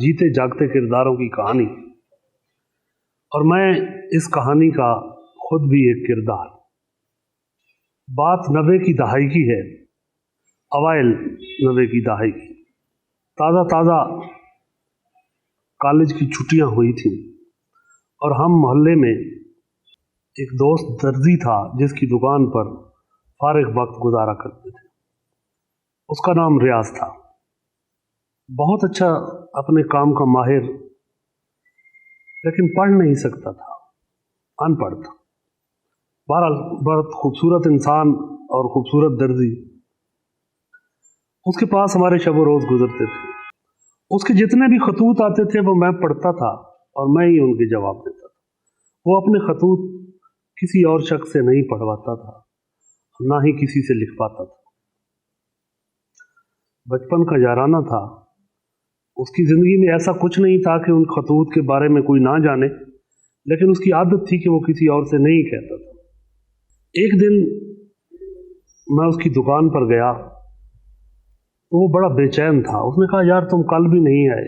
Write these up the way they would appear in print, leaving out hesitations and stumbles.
जीते जागते किरदारों की कहानी, और मैं इस कहानी का खुद भी एक किरदार। बात 90 की दहाई की है, अवाइल 90 की दहाई की। ताज़ा कॉलेज की छुट्टियां हुई थी और हम मोहल्ले में एक दोस्त दर्जी था जिसकी दुकान पर फारिग वक्त गुजारा करते थे। उसका नाम रियाज था। बहुत अच्छा अपने काम का माहिर, लेकिन पढ़ नहीं सकता था, अनपढ़ था। बहरहाल बहुत खूबसूरत इंसान और खूबसूरत दर्जी। उसके पास हमारे शब रोज़ गुजरते थे। उसके जितने भी खतूत आते थे वो मैं पढ़ता था और मैं ही उनके जवाब देता था। वो अपने खतूत किसी और शख्स से नहीं पढ़वाता था, ना ही किसी से लिखवाता था। बचपन का याराना था। उसकी ज़िंदगी में ऐसा कुछ नहीं था कि उन खतूत के बारे में कोई ना जाने, लेकिन उसकी आदत थी कि वो किसी और से नहीं कहता था। एक दिन मैं उसकी दुकान पर गया तो वो बड़ा बेचैन था। उसने कहा, यार तुम कल भी नहीं आए,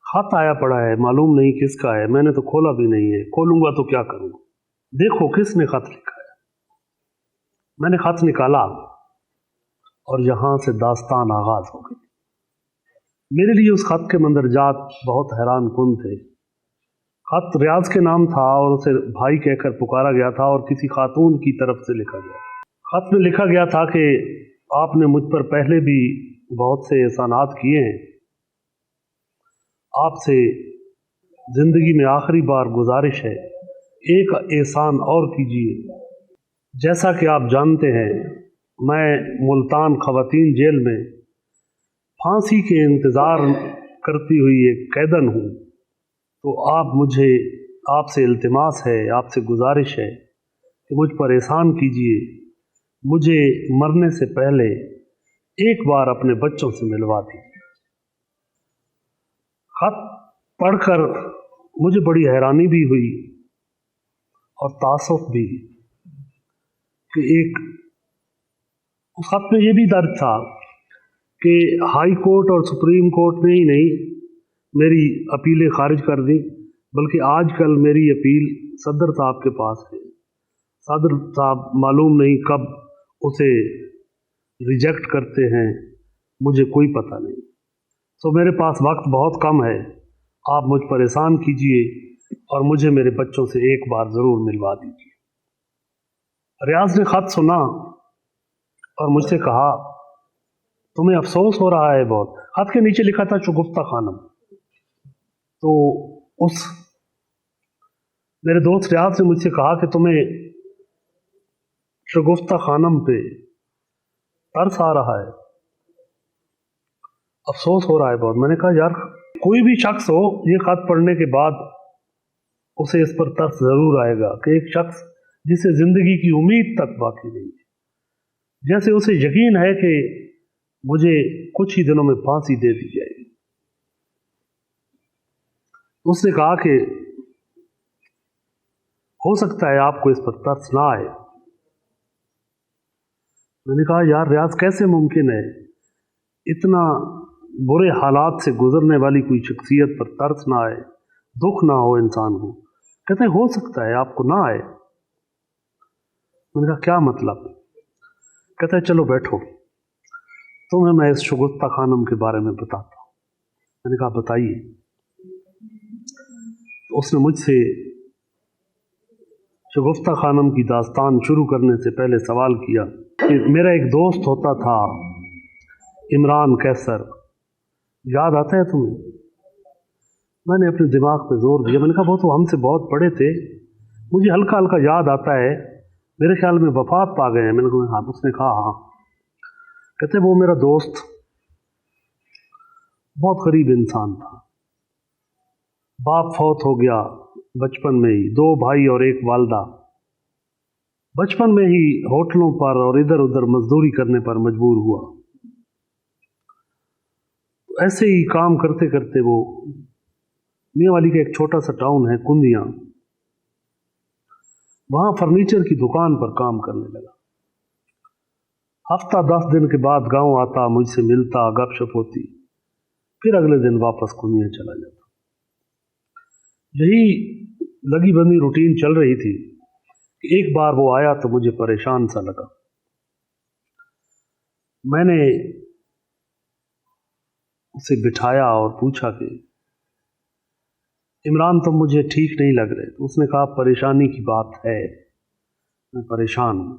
खत आया पड़ा है, मालूम नहीं किसका है, मैंने तो खोला भी नहीं है, खोलूंगा तो क्या करूंगा, देखो किसने खत लिखा है। मैंने खत निकाला और यहां से दास्तान आगाज हो गई। मेरे लिए उस खत के मंदरजात बहुत हैरान कुन थे। खत रियाज के नाम था और उसे भाई कहकर पुकारा गया था और किसी खातून की तरफ से लिखा गया। खत में लिखा गया था कि आपने मुझ पर पहले भी बहुत से एहसानात किए हैं, आपसे जिंदगी में आखिरी बार गुजारिश है, एक एहसान और कीजिए। जैसा कि आप जानते हैं, मैं मुल्तान खवातीन जेल में फांसी के इंतज़ार करती हुई एक कैदन हूँ, तो आपसे इल्तिमास है, आपसे गुजारिश है कि मुझ पर एहसान कीजिए, मुझे मरने से पहले एक बार अपने बच्चों से मिलवा दीजिए। खत पढ़कर मुझे बड़ी हैरानी भी हुई और तासुफ भी कि उस खत में ये भी दर्ज था कि हाई कोर्ट और सुप्रीम कोर्ट ने ही नहीं मेरी अपीलें खारिज कर दी, बल्कि आजकल मेरी अपील सदर साहब के पास है। सदर साहब मालूम नहीं कब उसे रिजेक्ट करते हैं, मुझे कोई पता नहीं। तो मेरे पास वक्त बहुत कम है, आप मुझ पर एहसान कीजिए और मुझे मेरे बच्चों से एक बार ज़रूर मिलवा दीजिए। रियाज ने ख़त सुना और मुझसे कहा, तुम्हें अफसोस हो रहा है बहुत। खत के नीचे लिखा था शगुफ्ता खानम। तो उस मेरे दोस्त रियाज ने मुझसे कहा कि तुम्हें शगुफ्ता खानम पे तरस आ रहा है, अफसोस हो रहा है बहुत। मैंने कहा, यार कोई भी शख्स हो, ये खत पढ़ने के बाद उसे इस पर तरस जरूर आएगा कि एक शख्स जिसे जिंदगी की उम्मीद तक बाकी नहीं है, जैसे उसे यकीन है कि मुझे कुछ ही दिनों में फांसी दे दी जाएगी। उसने कहा कि हो सकता है आपको इस पर तरस ना आए। मैंने कहा, यार रियाज कैसे मुमकिन है, इतना बुरे हालात से गुजरने वाली कोई शख्सियत पर तरस ना आए, दुख ना हो इंसान को। कहते हो सकता है आपको ना आए। मैंने कहा, क्या मतलब? कहता है, चलो बैठो, तुम्हें मैं इस शगुफ्ता खानम के बारे में बताता हूँ। मैंने कहा, बताइए। तो उसने मुझसे शगुफ्ता खानम की दास्तान शुरू करने से पहले सवाल किया कि मेरा एक दोस्त होता था इमरान कैसर, याद आता है तुम्हें? मैंने अपने दिमाग पे जोर दिया। मैंने कहा, वो तो हमसे बहुत बड़े थे, मुझे हल्का हल्का याद आता है, मेरे ख्याल में वफात पा गए हैं। मैंने कहा, हाँ। उसने कहा, हाँ। कहते वो मेरा दोस्त बहुत गरीब इंसान था, बाप फौत हो गया बचपन में ही, 2 भाई और 1 वालदा। बचपन में ही होटलों पर और इधर उधर मजदूरी करने पर मजबूर हुआ। ऐसे ही काम करते करते वो मियांवाली का एक छोटा सा टाउन है कुंदियाँ, वहाँ फर्नीचर की दुकान पर काम करने लगा। हफ्ता 10 दिन के बाद गांव आता, मुझसे मिलता, गपशप होती, फिर अगले दिन वापस कुनिया चला जाता। यही लगी बंदी रूटीन चल रही थी कि एक बार वो आया तो मुझे परेशान सा लगा। मैंने उसे बिठाया और पूछा कि इमरान तुम मुझे ठीक नहीं लग रहे। तो उसने कहा परेशानी की बात है, मैं परेशान हूँ।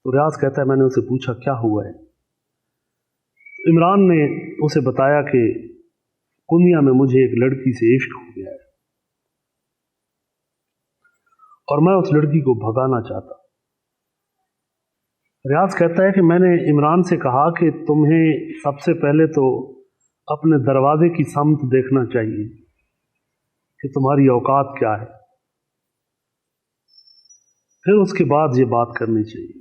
तो रियाज कहता है मैंने उसे पूछा क्या हुआ है। तो इमरान ने उसे बताया कि कुनिया में मुझे एक लड़की से इश्क हो गया है और मैं उस लड़की को भगाना चाहता। रियाज कहता है कि मैंने इमरान से कहा कि तुम्हें सबसे पहले तो अपने दरवाजे की समत देखना चाहिए कि तुम्हारी औकात क्या है, फिर उसके बाद ये बात करनी चाहिए।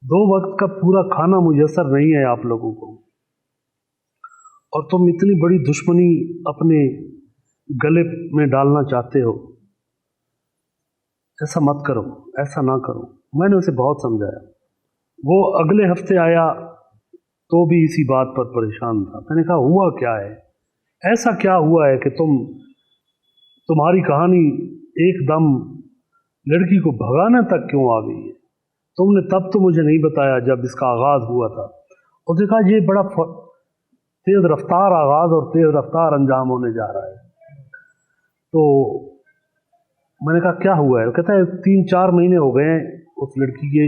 2 वक्त का पूरा खाना मुयस्सर नहीं है आप लोगों को और तुम इतनी बड़ी दुश्मनी अपने गले में डालना चाहते हो। ऐसा मत करो, ऐसा ना करो। मैंने उसे बहुत समझाया। वो अगले हफ्ते आया तो भी इसी बात पर परेशान था। मैंने कहा हुआ क्या है, ऐसा क्या हुआ है कि तुम्हारी कहानी एकदम लड़की को भगाने तक क्यों आ गई है। तुमने तब तो मुझे नहीं बताया जब इसका आगाज़ हुआ था। उसने कहा ये बड़ा तेज़ रफ्तार आगाज़ और तेज़ रफ्तार अंजाम होने जा रहा है। तो मैंने कहा क्या हुआ है। वो कहता है 3-4 महीने हो गए हैं उस लड़की के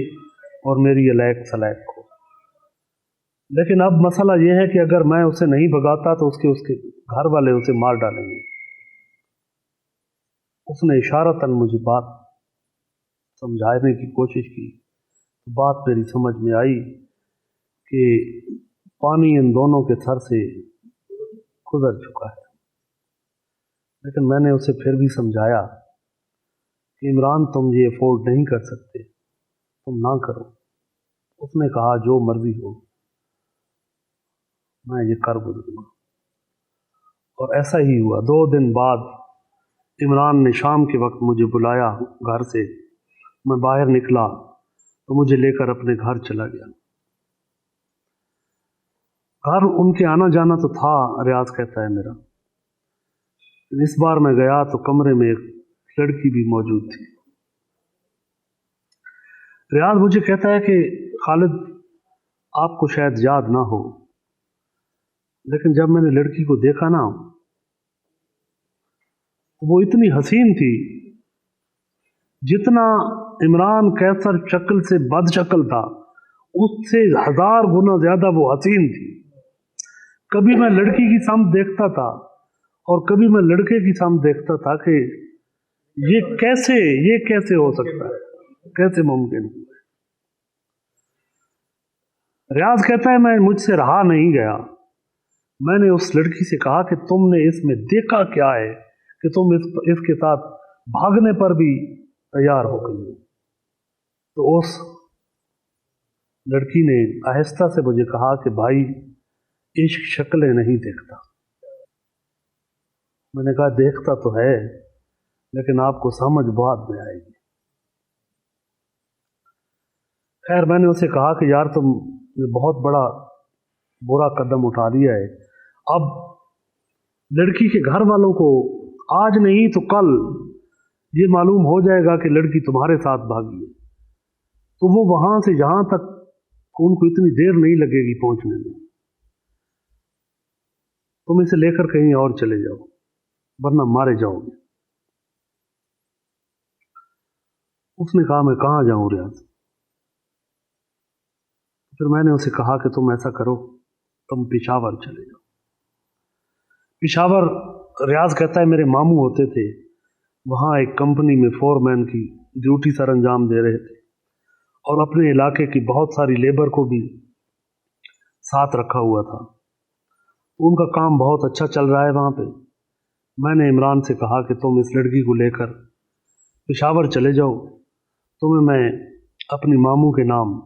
और मेरी अलैक सलैक को, लेकिन अब मसला ये है कि अगर मैं उसे नहीं भगाता तो उसके घर वाले उसे मार डालेंगे। उसने इशारतन मुझे बात समझाने की कोशिश की। बात मेरी समझ में आई कि पानी इन दोनों के सर से गुजर चुका है, लेकिन मैंने उसे फिर भी समझाया कि इमरान तुम ये अफोर्ड नहीं कर सकते, तुम ना करो। उसने कहा जो मर्जी हो, मैं ये कर गुजरूंगा। और ऐसा ही हुआ। 2 दिन बाद इमरान ने शाम के वक्त मुझे बुलाया घर से। मैं बाहर निकला तो मुझे लेकर अपने घर चला गया। घर उनके आना जाना तो था, रियाज कहता है मेरा। इस बार मैं गया तो कमरे में एक लड़की भी मौजूद थी। रियाज मुझे कहता है कि खालिद आपको शायद याद ना हो, लेकिन जब मैंने लड़की को देखा ना, वो इतनी हसीन थी। जितना इमरान कैसर शक्ल से बदशक्ल था, उससे 1000 गुना ज्यादा वो हसीन थी। कभी मैं लड़की की समत देखता था और कभी मैं लड़के की समत देखता था कि ये कैसे हो सकता है, कैसे मुमकिन है। रियाज कहता है मैं मुझसे रहा नहीं गया। मैंने उस लड़की से कहा कि तुमने इसमें देखा क्या है कि तुम इसके साथ भागने पर भी तैयार हो गई हो। तो उस लड़की ने आहिस्ता से मुझे कहा कि भाई इश्क शक्लें नहीं देखता। मैंने कहा देखता तो है, लेकिन आपको समझ बाद में आएगी। खैर मैंने उसे कहा कि यार तुम बहुत बड़ा बुरा कदम उठा लिया है। अब लड़की के घर वालों को आज नहीं तो कल ये मालूम हो जाएगा कि लड़की तुम्हारे साथ भागी है, तो वो वहां से यहां तक उनको इतनी देर नहीं लगेगी पहुंचने में। तुम इसे लेकर कहीं और चले जाओ वरना मारे जाओगे। उसने कहा मैं कहाँ जाऊं रियाज। फिर मैंने उसे कहा कि तुम ऐसा करो, तुम पेशावर चले जाओ। पेशावर, रियाज कहता है मेरे मामू होते थे, वहाँ एक कंपनी में फोरमैन की ड्यूटी सर अंजाम दे रहे थे और अपने इलाके की बहुत सारी लेबर को भी साथ रखा हुआ था। उनका काम बहुत अच्छा चल रहा है वहाँ पे। मैंने इमरान से कहा कि तुम इस लड़की को लेकर पेशावर चले जाओ, तुम्हें मैं अपनी मामू के नाम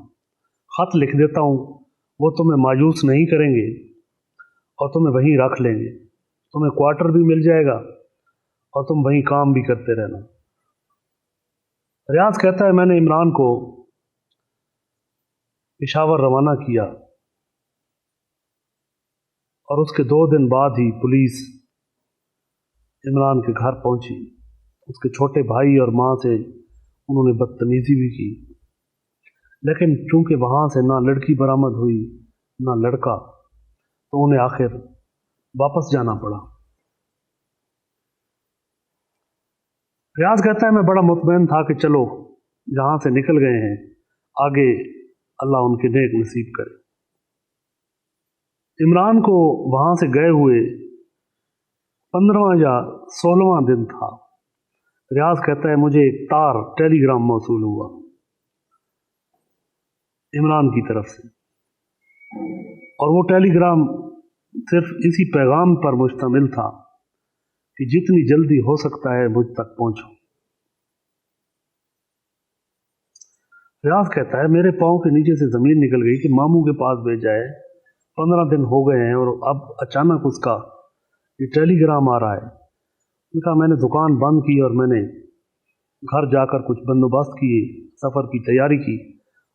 खत लिख देता हूँ, वो तुम्हें मायूस नहीं करेंगे और तुम्हें वहीं रख लेंगे। तुम्हें क्वार्टर भी मिल जाएगा और तुम वहीं काम भी करते रहना। रियाज कहता है मैंने इमरान को पेशावर रवाना किया और उसके 2 दिन बाद ही पुलिस इमरान के घर पहुंची। उसके छोटे भाई और माँ से उन्होंने बदतमीजी भी की, लेकिन चूंकि वहाँ से ना लड़की बरामद हुई ना लड़का, तो उन्हें आखिर वापस जाना पड़ा। रियाज कहता है मैं बड़ा मुतमईन था कि चलो जहाँ से निकल गए हैं आगे अल्लाह उनके नेक नसीब करे। इमरान को वहाँ से गए हुए 15वां या 16वां दिन था। रियाज कहता है मुझे एक तार टेलीग्राम मौसूल हुआ इमरान की तरफ से, और वो टेलीग्राम सिर्फ इसी पैगाम पर मुश्तमिल था कि जितनी जल्दी हो सकता है मुझ तक पहुंचो। रियाज कहता है मेरे पाँव के नीचे से ज़मीन निकल गई कि मामू के पास भेजा है, 15 दिन हो गए हैं और अब अचानक उसका ये टेलीग्राम आ रहा है। उनका मैंने दुकान बंद की और मैंने घर जाकर कुछ बंदोबस्त किए, सफ़र की तैयारी की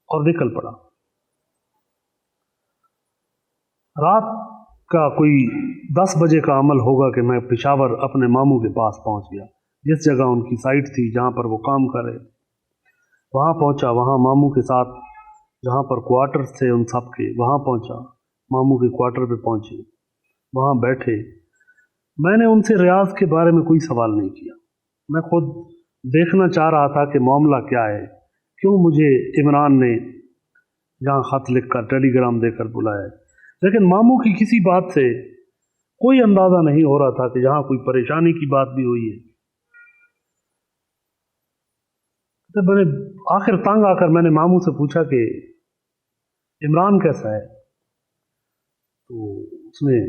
और निकल पड़ा। रात का कोई 10 बजे का अमल होगा कि मैं पेशावर अपने मामू के पास पहुंच गया, जिस जगह उनकी साइट थी जहां पर वो काम कर रहे थे। वहां पहुंचा, वहां मामू के साथ जहां पर क्वार्टर्स थे उन सब के, वहां पहुंचा, मामू के क्वार्टर पे पहुंचे, वहां बैठे। मैंने उनसे रियाज के बारे में कोई सवाल नहीं किया। मैं खुद देखना चाह रहा था कि मामला क्या है, क्यों मुझे इमरान ने यहाँ ख़त लिखकर टेलीग्राम देकर बुलाया है। लेकिन मामू की किसी बात से कोई अंदाज़ा नहीं हो रहा था कि यहाँ कोई परेशानी की बात भी हुई है। तो मैंने आखिर तंग आकर मैंने मामू से पूछा कि इमरान कैसा है, तो उसने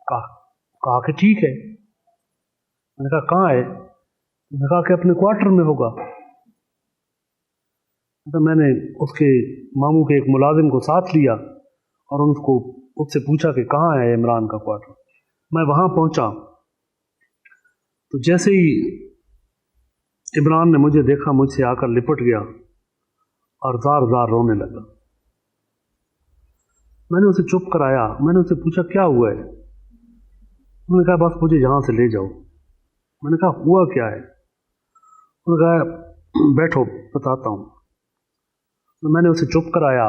कहा कि ठीक है। मैंने कहा कहाँ है? उसने कहा कि अपने क्वार्टर में होगा। तो मैंने उसके मामू के एक मुलाजिम को साथ लिया और उससे पूछा कि कहाँ है इमरान का क्वार्टर। मैं वहाँ पहुँचा तो जैसे ही इमरान ने मुझे देखा, मुझसे आकर लिपट गया और ज़ार ज़ार रोने लगा। मैंने उसे चुप कराया। मैंने उससे पूछा क्या हुआ है? उन्होंने कहा बस मुझे यहाँ से ले जाओ। मैंने कहा हुआ क्या है? उन्होंने कहा बैठो बताता हूँ। तो मैंने उसे चुप कराया।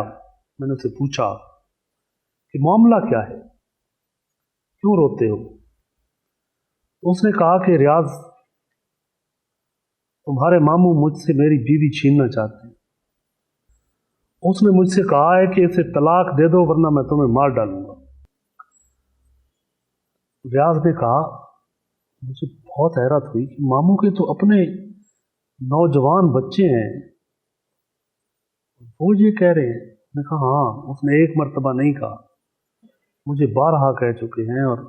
मैंने उससे पूछा कि मामला क्या है, क्यों रोते हो? तो उसने कहा कि रियाज, तुम्हारे मामू मुझसे मेरी बीवी छीनना चाहते हैं। उसने मुझसे कहा है कि इसे तलाक दे दो वरना मैं तुम्हें मार डालूंगा। रियाज ने कहा, मुझे बहुत हैरत हुई कि मामू के तो अपने नौजवान बच्चे हैं, वो ये कह रहे हैं। मैंने कहा हाँ, उसने एक मर्तबा नहीं कहा, मुझे बारहा कह चुके हैं और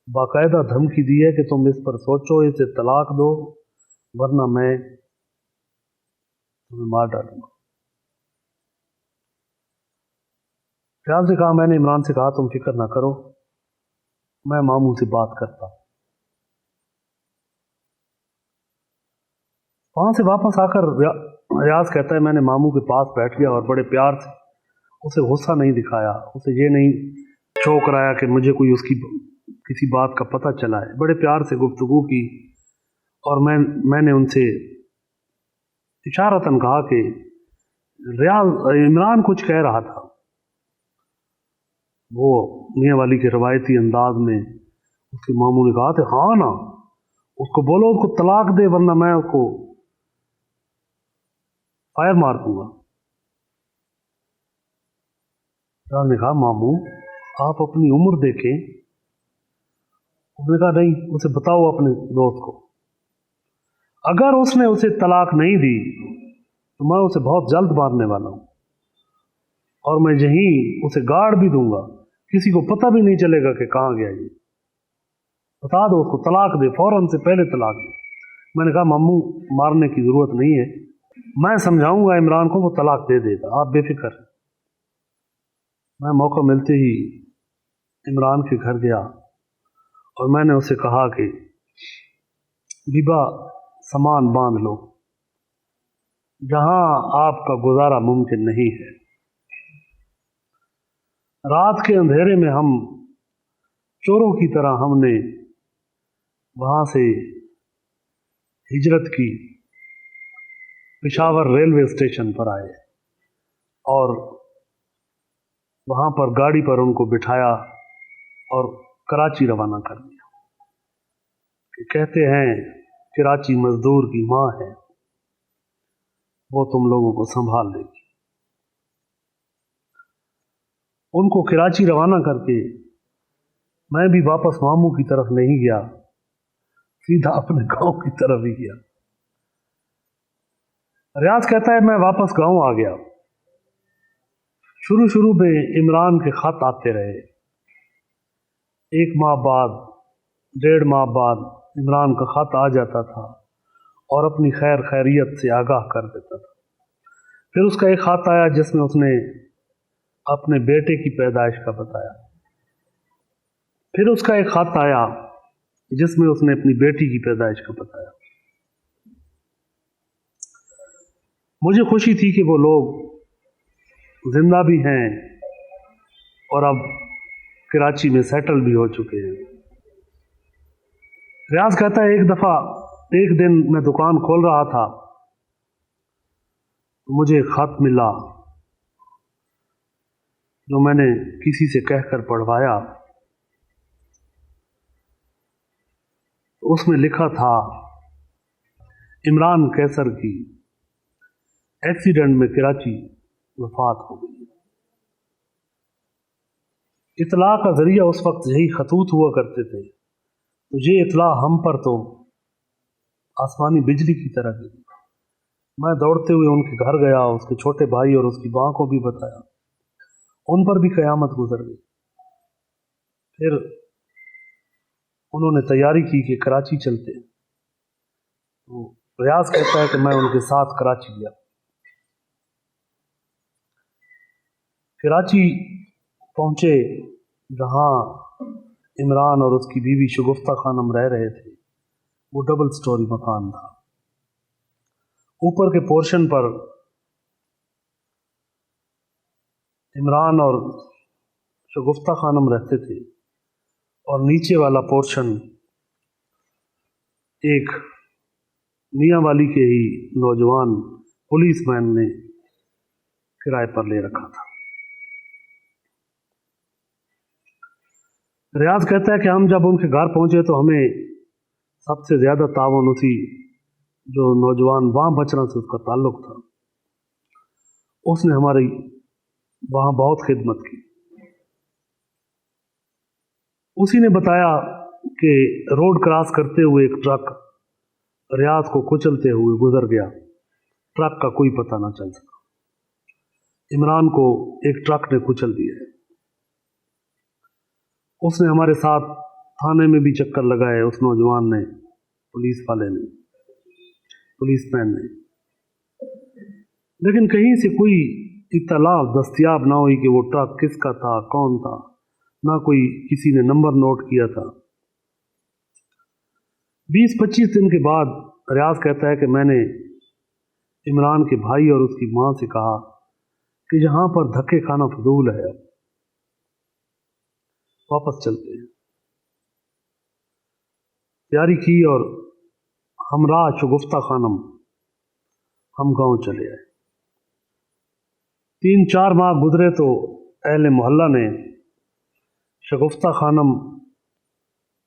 बाकायदा धमकी दी है कि तुम इस पर सोचो, इसे तलाक दो वरना मैं तुम्हें मार डालूंगा। रियाज ने कहा, मैंने इमरान से कहा तुम फिक्र ना करो, मैं मामू से बात करता। वहां से वापस आकर रियाज कहता है मैंने मामू के पास बैठ गया और बड़े प्यार से उसे गुस्सा नहीं दिखाया, उसे ये नहीं शो कराया कि मुझे कोई उसकी किसी बात का पता चला है। बड़े प्यार से गुफ्तगू की और मैंने उनसे इशारतन कहा कि इमरान कुछ कह रहा था। वो मियाँ वाली के रवायती अंदाज में उसके मामू ने कहा था हाँ ना, उसको बोलो उसको तलाक दे वरना मैं उसको फायर मार दूंगा। रियाज ने कहा मामू आप अपनी उम्र देखें। उसने कहा नहीं, उसे बताओ अपने दोस्त को, अगर उसने उसे तलाक नहीं दी तो मैं उसे बहुत जल्द मारने वाला हूं और मैं यहीं उसे गाड़ भी दूंगा, किसी को पता भी नहीं चलेगा कि कहाँ गया ये। बता दो उसको तलाक दे, फौरन से पहले तलाक दे। मैंने कहा मम्मू मारने की जरूरत नहीं है, मैं समझाऊंगा इमरान को, वो तलाक दे देगा, आप बेफिक्र। मैं मौका मिलते ही इमरान के घर गया और मैंने उसे कहा कि बीबा सामान बांध लो, जहां आपका गुजारा मुमकिन नहीं है। रात के अंधेरे में हम चोरों की तरह हमने वहाँ से हिजरत की, पेशावर रेलवे स्टेशन पर आए और वहाँ पर गाड़ी पर उनको बिठाया और कराची रवाना कर दिया। कहते हैं कराची मजदूर की माँ है, वो तुम लोगों को संभाल लेगी। उनको कराची रवाना करके मैं भी वापस मामू की तरफ नहीं गया, सीधा अपने गांव की तरफ ही गया। रियाज कहता है मैं वापस गांव आ गया। शुरू में इमरान के खत आते रहे, 1 माह बाद 1.5 माह बाद इमरान का खत आ जाता था और अपनी खैरियत से आगाह कर देता था। फिर उसका एक खत आया जिसमें उसने अपने बेटे की पैदाइश का बताया। फिर उसका एक खत आया जिसमें उसने अपनी बेटी की पैदाइश का बताया। मुझे खुशी थी कि वो लोग जिंदा भी हैं और अब कराची में सेटल भी हो चुके हैं। रियाज कहता है एक दिन मैं दुकान खोल रहा था तो मुझे खत मिला जो मैंने किसी से कहकर पढ़वाया। उसमें लिखा था इमरान कैसर की एक्सीडेंट में कराची वफात हो गई। इतला का जरिया उस वक्त यही खतूत हुआ करते थे, तो ये इतला हम पर तो आसमानी बिजली की तरह गिरी। मैं दौड़ते हुए उनके घर गया, उसके छोटे भाई और उसकी माँ को भी बताया। उन पर भी कयामत गुजर गई। फिर उन्होंने तैयारी की कि कराची चलते हैं। तो रियाज कहता है कि मैं उनके साथ कराची गया। कराची पहुंचे जहां इमरान और उसकी बीवी शगुफ्ता खानम रह रहे थे। वो डबल स्टोरी मकान था। ऊपर के पोर्शन पर इमरान और शगुफ्ता खानम रहते थे और नीचे वाला पोर्शन एक मियाँ वाली के ही नौजवान पुलिसमैन ने किराए पर ले रखा था। रियाज कहता है कि हम जब उनके घर पहुंचे तो हमें सबसे ज़्यादा तावन उसी जो नौजवान वहाँ बचना से उसका ताल्लुक़ था, उसने हमारी वहाँ बहुत खिदमत की। उसी ने बताया कि रोड क्रॉस करते हुए एक ट्रक रियाज को कुचलते हुए गुजर गया। ट्रक का कोई पता ना चल सका। इमरान को एक ट्रक ने कुचल दिया है। उसने हमारे साथ थाने में भी चक्कर लगाए, उस नौजवान ने, पुलिसमैन ने, लेकिन कहीं से कोई इत्तला दस्तयाब ना हुई कि वो ट्रक किसका था, कौन था। ना कोई किसी ने नंबर नोट किया था। 20-25 दिन के बाद रियाज कहता है कि मैंने इमरान के भाई और उसकी माँ से कहा कि यहाँ पर धक्के खाना फजूल है, अब वापस चलते हैं। तैयारी की और हमरा शगुफ्ता खानम हम गांव चले आए। 3-4 माह गुजरे तो अहले मोहल्ला ने शगुफ्ता खानम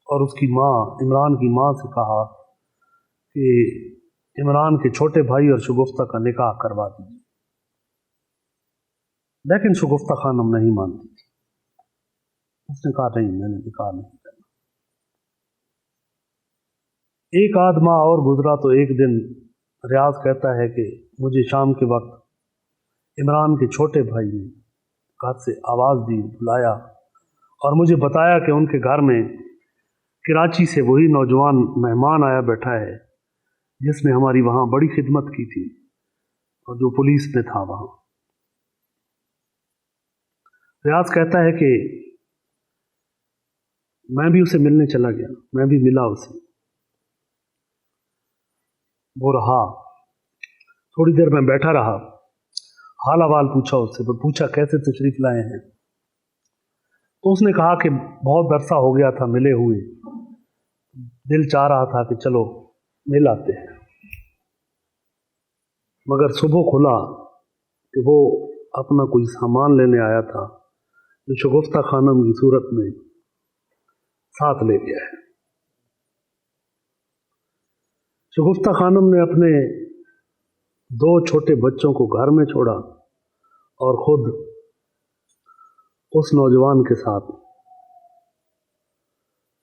और उसकी माँ, इमरान की माँ से कहा कि इमरान के छोटे भाई और शगुफ्ता का निकाह करवा दीजिए, लेकिन शगुफ्ता खानम नहीं मानती थी। उसने कहा नहीं, मैंने निकाह नहीं करना। एक आध माह और गुजरा तो एक दिन रियाज कहता है कि मुझे शाम के वक्त इमरान के छोटे भाई ने घर से आवाज़ दी, बुलाया और मुझे बताया कि उनके घर में कराची से वही नौजवान मेहमान आया बैठा है जिसने हमारी वहाँ बड़ी खिदमत की थी और जो पुलिस में था वहाँ। रियाज कहता है कि मैं भी उसे मिलने चला गया। मैं भी मिला उसे। वो रहा, थोड़ी देर में बैठा रहा, हाल अहवाल पूछा उससे, पर पूछा कैसे तशरीफ लाए हैं। तो उसने कहा कि बहुत अरसा हो गया था मिले हुए, दिल चाह रहा था कि चलो मिल आते हैं। मगर सुबह खुला कि वो अपना कोई सामान लेने आया था जो शगुफ्ता खानम की सूरत में साथ ले गया है। शगुफ्ता खानम ने अपने 2 छोटे बच्चों को घर में छोड़ा और खुद उस नौजवान के साथ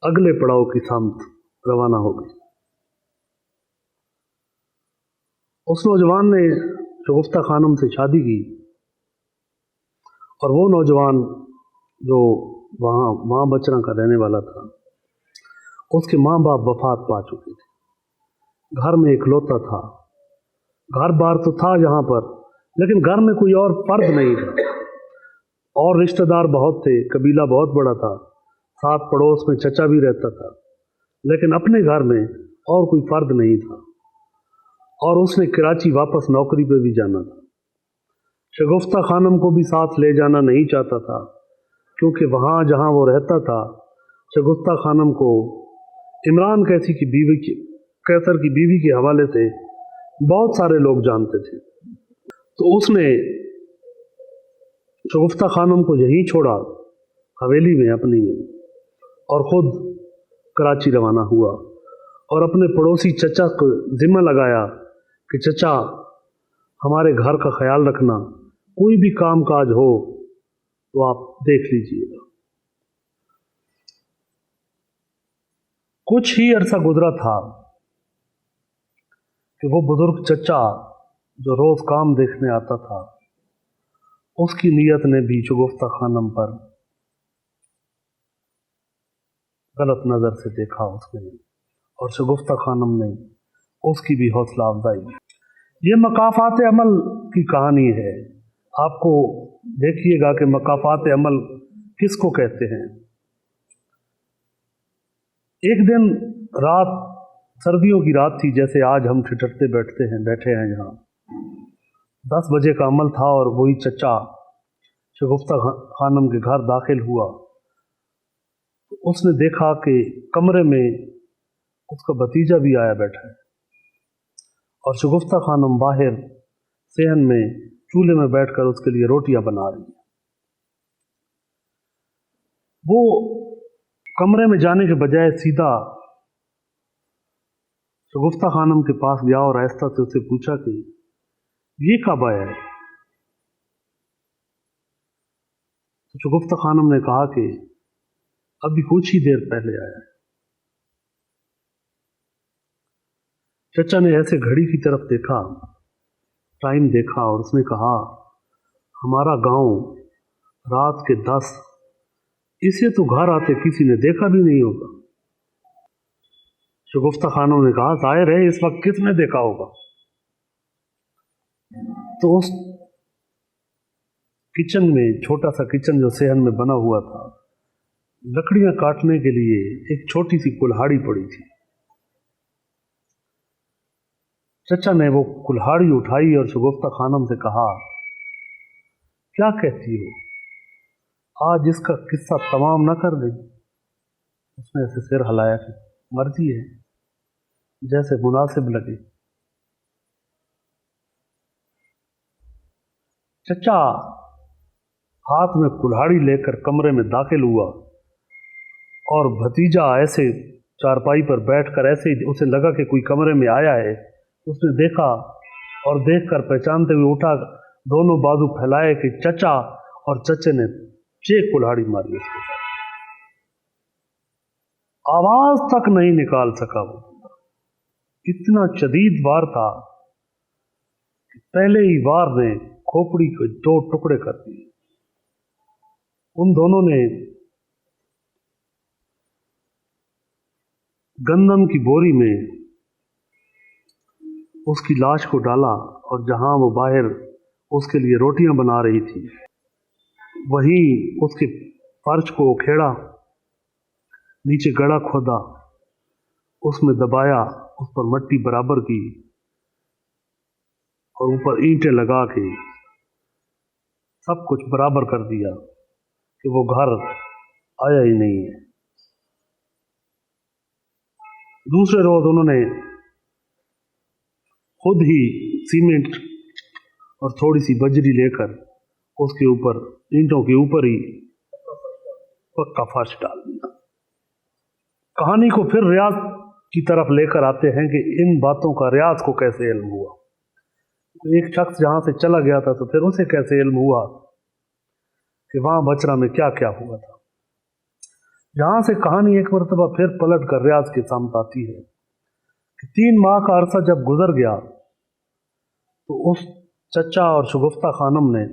अगले पड़ाव की समत रवाना हो गई। उस नौजवान ने शगुफ्ता खानम से शादी की और वो नौजवान जो वहाँ बचरा का रहने वाला था, उसके माँ बाप वफात पा चुके थे। घर में इकलौता था। घर बार तो था जहाँ पर, लेकिन घर में कोई और फर्द नहीं था। और रिश्तेदार बहुत थे, कबीला बहुत बड़ा था, साथ पड़ोस में चचा भी रहता था, लेकिन अपने घर में और कोई फर्द नहीं था। और उसने कराची वापस नौकरी पे भी जाना था। शगुफ्ता खानम को भी साथ ले जाना नहीं चाहता था, क्योंकि वहाँ जहाँ वो रहता था, शगुफ्ता खानम को इमरान कैसर की बीवी के हवाले से बहुत सारे लोग जानते थे। तो उसने शगुफ्ता खानम को यहीं छोड़ा हवेली में अपनी में, और ख़ुद कराची रवाना हुआ और अपने पड़ोसी चचा को जिम्मा लगाया कि चचा हमारे घर का ख्याल रखना, कोई भी काम काज हो तो आप देख लीजिएगा। कुछ ही अरसा गुजरा था कि वो बुजुर्ग चचा जो रोज़ काम देखने आता था, उसकी नीयत ने भी शगुफ्ता खानम पर गलत नज़र से देखा उसने, और शगुफ्ता खानम ने उसकी भी हौसला अफजाई की। ये मकाफात अमल की कहानी है। आपको देखिएगा कि मकाफात अमल किसको कहते हैं। एक दिन रात, सर्दियों की रात थी, जैसे आज हम ठिठरते बैठे हैं यहाँ। 10 बजे का अमल था और वही चचा शगुफ्ता खानम के घर दाखिल हुआ। उसने देखा कि कमरे में उसका भतीजा भी आया बैठा है और शगुफ्ता खानम बाहर सेहन में चूल्हे में बैठकर उसके लिए रोटियां बना रही है। वो कमरे में जाने के बजाय सीधा शगुफ्ता खानम के पास गया और आहिस्ता से उससे पूछा कि ये कब आया है। तो शगुफ्ता खानम ने कहा कि अभी कुछ ही देर पहले आया है। चचा ने ऐसे घड़ी की तरफ देखा, टाइम देखा, और उसने कहा हमारा गांव रात के 10, इसे तो घर आते किसी ने देखा भी नहीं होगा। शगुफ्ता खानम ने कहा जाहिर है इस वक्त किसने देखा होगा। तो उस किचन में, छोटा सा किचन जो सेहन में बना हुआ था, लकड़ियां काटने के लिए एक छोटी सी कुल्हाड़ी पड़ी थी। चचा ने वो कुल्हाड़ी उठाई और शगुफ्ता खानम से कहा क्या कहती हो, आज इसका किस्सा तमाम न कर दे। उसने ऐसे सिर हिलाया कि मर्जी है, जैसे मुनासिब लगे। चचा हाथ में कुल्हाड़ी लेकर कमरे में दाखिल हुआ और भतीजा ऐसे चारपाई पर बैठकर ऐसे ही उसे लगा कि कोई कमरे में आया है। उसने देखा और देखकर पहचानते हुए उठा, दोनों बाजू फैलाए कि चचा, और चचे ने 6 कुल्हाड़ी मारी उसके साथ। आवाज तक नहीं निकाल सका वो, इतना शदीद वार था कि पहले ही वार ने खोपड़ी को 2 टुकड़े कर दिए। उन दोनों ने गंदम की बोरी में उसकी लाश को डाला और जहां वो बाहर उसके लिए रोटियां बना रही थी, वहीं उसके फर्श को उखेड़ा, नीचे गड़ा खोदा, उसमें दबाया, उस पर मट्टी बराबर की और ऊपर ईंटें लगा के सब कुछ बराबर कर दिया कि वो घर आया ही नहीं है। दूसरे रोज उन्होंने खुद ही सीमेंट और थोड़ी सी बजरी लेकर उसके ऊपर, ईंटों के ऊपर ही पक्का फर्श डाल दिया। कहानी को फिर रियाज की तरफ लेकर आते हैं कि इन बातों का रियाज को कैसे इल्म हुआ। तो एक शख्स जहाँ से चला गया था तो फिर उसे कैसे इल्म हुआ कि वहाँ बचरा में क्या क्या हुआ था। यहाँ से कहानी एक मरतबा फिर पलट कर रियाज के सामने आती है कि 3 माह का अरसा जब गुजर गया तो उस चचा और शगुफ्ता खानम ने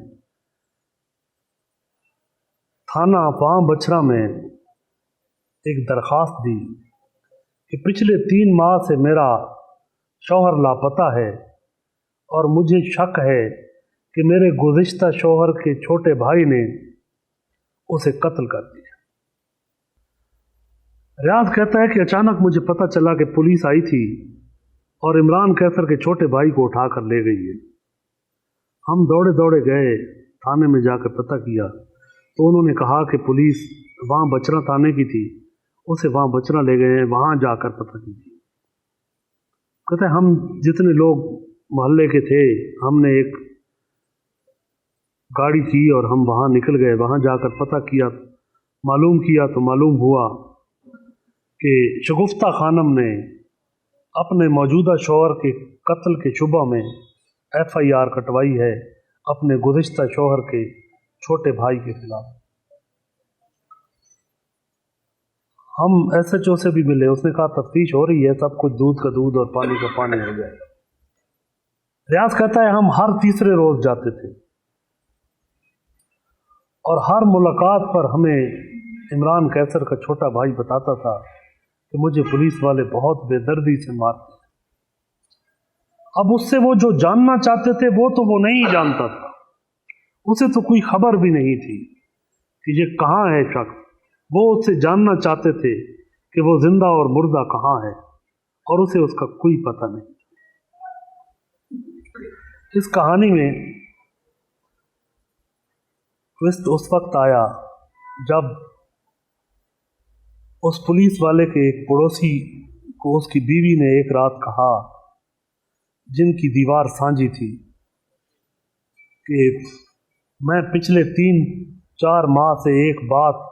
थाना वहाँ बछरा में एक दरख्वास्त दी कि पिछले 3 माह से मेरा शौहर लापता है और मुझे शक है कि मेरे गुज़िश्ता शौहर के छोटे भाई ने उसे कत्ल कर दिया। रियाज कहता है कि अचानक मुझे पता चला कि पुलिस आई थी और इमरान कैसर के छोटे भाई को उठाकर ले गई है। हम दौड़े दौड़े गए, थाने में जाकर पता किया तो उन्होंने कहा कि पुलिस वहाँ बचरा थाने की थी, उसे वहाँ बचरा ले गए हैं, वहाँ जाकर पता कीजिए। कहते हैं हम जितने लोग मोहल्ले के थे हमने एक गाड़ी की और हम वहाँ निकल गए। वहाँ जाकर पता किया, मालूम किया तो मालूम हुआ कि शगुफ्ता खानम ने अपने मौजूदा शौहर के कत्ल के शुबा में FIR कटवाई है अपने गुज़िश्ता शौहर के छोटे भाई के खिलाफ। हम SHO से भी मिले, उसने कहा तफ्तीश हो रही है, सब कुछ दूध का दूध और पानी का पानी हो जाएगा। रियाज कहता है हम हर तीसरे रोज जाते थे और हर मुलाकात पर हमें इमरान कैसर का छोटा भाई बताता था कि मुझे पुलिस वाले बहुत बेदर्दी से मारते। अब उससे वो जो जानना चाहते थे वो तो वो नहीं जानता था, उसे तो कोई खबर भी नहीं थी कि ये कहाँ है शख्स। वो उससे जानना चाहते थे कि वो जिंदा और मुर्दा कहाँ है और उसे उसका कोई पता नहीं। इस कहानी में ट्विस्ट उस वक्त आया जब उस पुलिस वाले के एक पड़ोसी को उसकी बीवी ने एक रात कहा, जिनकी दीवार सांझी थी, कि मैं पिछले 3-4 माह से एक बात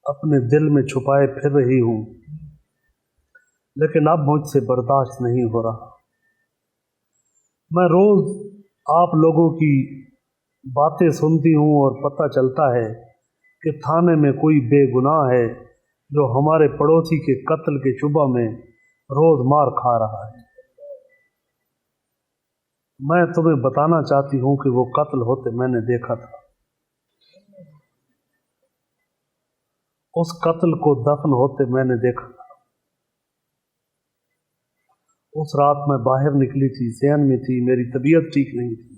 अपने दिल में छुपाए फिर रही हूँ, लेकिन अब मुझसे बर्दाश्त नहीं हो रहा। मैं रोज आप लोगों की बातें सुनती हूँ और पता चलता है कि थाने में कोई बेगुनाह है जो हमारे पड़ोसी के कत्ल के शुबा में रोज मार खा रहा है। मैं तुम्हें बताना चाहती हूँ कि वो कत्ल होते मैंने देखा था। उस कत्ल को दफन होते मैंने देखा था। उस रात मैं बाहर निकली थी, सेहन में थी, मेरी तबीयत ठीक नहीं थी।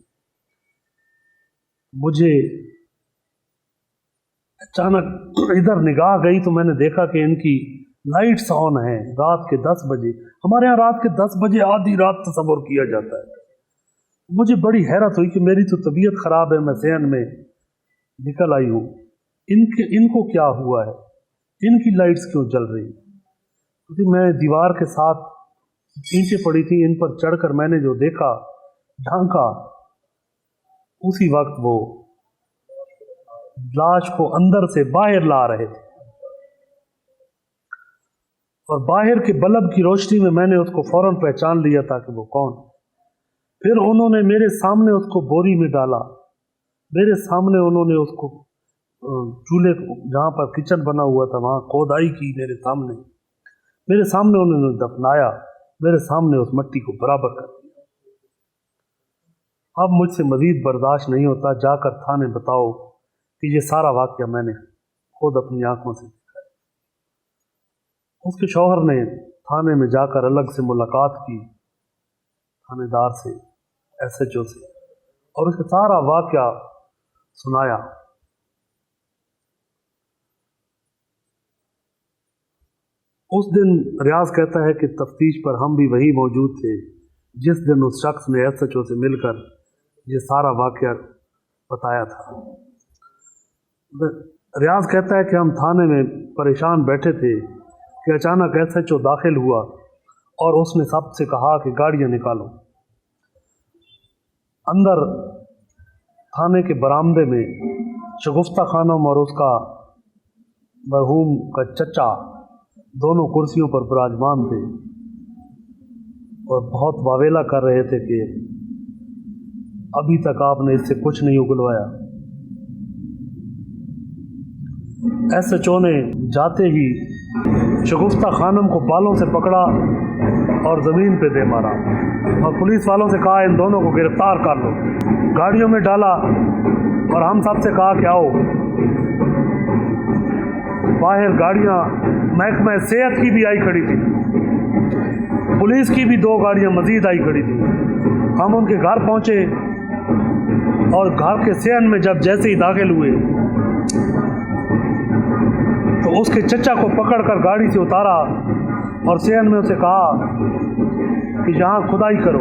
मुझे अचानक इधर निगाह गई तो मैंने देखा कि इनकी लाइट्स ऑन है। रात के 10 बजे, हमारे यहाँ रात के 10 बजे आधी रात तस्वर किया जाता है। मुझे बड़ी हैरत हुई कि मेरी तो तबीयत ख़राब है, मैं सेहन में निकल आई हूँ, इनको क्या हुआ है, इनकी लाइट्स क्यों जल रही? क्योंकि मैं दीवार के साथ ईंटें पड़ी थी, इन पर चढ़कर मैंने जो देखा, झांका, उसी वक्त वो लाश को अंदर से बाहर ला रहे थे और बाहर के बल्ब की रोशनी में मैंने उसको फौरन पहचान लिया था कि वो कौन। फिर उन्होंने मेरे सामने उसको बोरी में डाला, मेरे सामने उन्होंने उसको चूल्हे जहाँ पर किचन बना हुआ था वहाँ खोदाई की, मेरे सामने उन्होंने दफनाया, मेरे सामने उस मट्टी को बराबर कर दिया। अब मुझसे मजीद बर्दाश्त नहीं होता, जाकर थाने बताओ कि ये सारा वाक़या मैंने खुद अपनी आंखों से देखा है। उसके शौहर ने थाने में जाकर अलग से मुलाकात की थानेदार से, SHO से, और उसका सारा वाक़या सुनाया। उस दिन रियाज कहता है कि तफ्तीश पर हम भी वही मौजूद थे जिस दिन उस शख्स ने SHO से मिलकर ये सारा वाक़या बताया था। रियाज कहता है कि हम थाने में परेशान बैठे थे कि अचानक SHO दाखिल हुआ और उसने सबसे कहा कि गाड़ियाँ निकालो। अंदर थाने के बरामदे में शगुफ्ता खानम और उसका मरहूम का चचा दोनों कुर्सियों पर विराजमान थे और बहुत वावेला कर रहे थे कि अभी तक आपने इससे कुछ नहीं उगलवाया। SHO ने जाते ही शगुफ्ता खानम को बालों से पकड़ा और ज़मीन पे दे मारा और पुलिस वालों से कहा इन दोनों को गिरफ्तार कर लो। गाड़ियों में डाला और हम सब से कहा कि आओ। बाहर गाड़ियाँ महकमा सेहत की भी आई खड़ी थी, पुलिस की भी 2 गाड़ियाँ मज़ीद आई खड़ी थी। हम उनके घर पहुँचे और घर के सेहन में जब जैसे ही दाखिल हुए तो उसके चचा को पकड़कर गाड़ी से उतारा और सेहन में उसे कहा कि यहाँ खुदाई करो।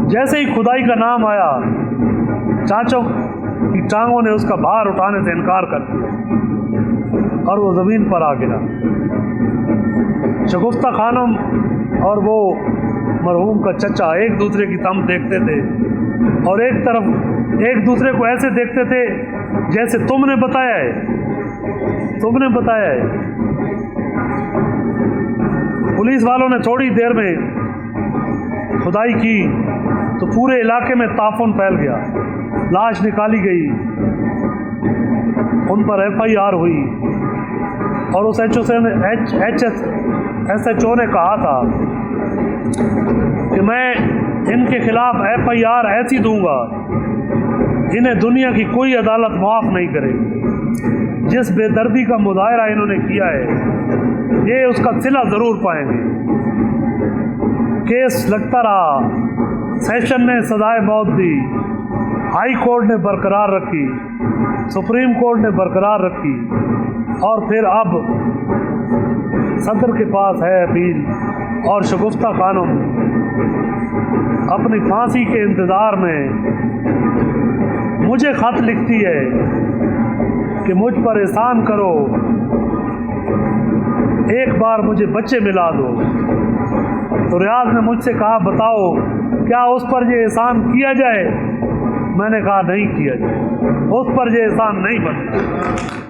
जैसे ही खुदाई का नाम आया, चाचों की टांगों ने उसका भार उठाने से इनकार कर दिया और वो ज़मीन पर आ गिरा। शगुफ्ता खानम और वो मरहूम का चचा एक दूसरे की तम देखते थे और एक तरफ एक दूसरे को ऐसे देखते थे जैसे तुमने बताया है। पुलिस वालों ने थोड़ी देर में खुदाई की तो पूरे इलाके में ताफुन फैल गया। लाश निकाली गई, उन पर FIR हुई और उस SHO ने कहा था कि मैं इनके खिलाफ FIR ऐसी दूंगा इन्हें दुनिया की कोई अदालत माफ़ नहीं करेगी। जिस बेदर्दी का मुजाहरा इन्होंने किया है ये उसका सिला ज़रूर पाएंगे। केस लगता रहा, सेशन ने सजाए मौत दी, हाई कोर्ट ने बरकरार रखी, सुप्रीम कोर्ट ने बरकरार रखी और फिर अब सदर के पास है अपील और शगुफ्ता खानम अपनी फांसी के इंतज़ार में मुझे ख़त लिखती है कि मुझ पर एहसान करो, एक बार मुझे बच्चे मिला दो। तो रियाज ने मुझसे कहा बताओ क्या उस पर ये एहसान किया जाए? मैंने कहा नहीं किया जाए, उस पर ये एहसान नहीं बनता।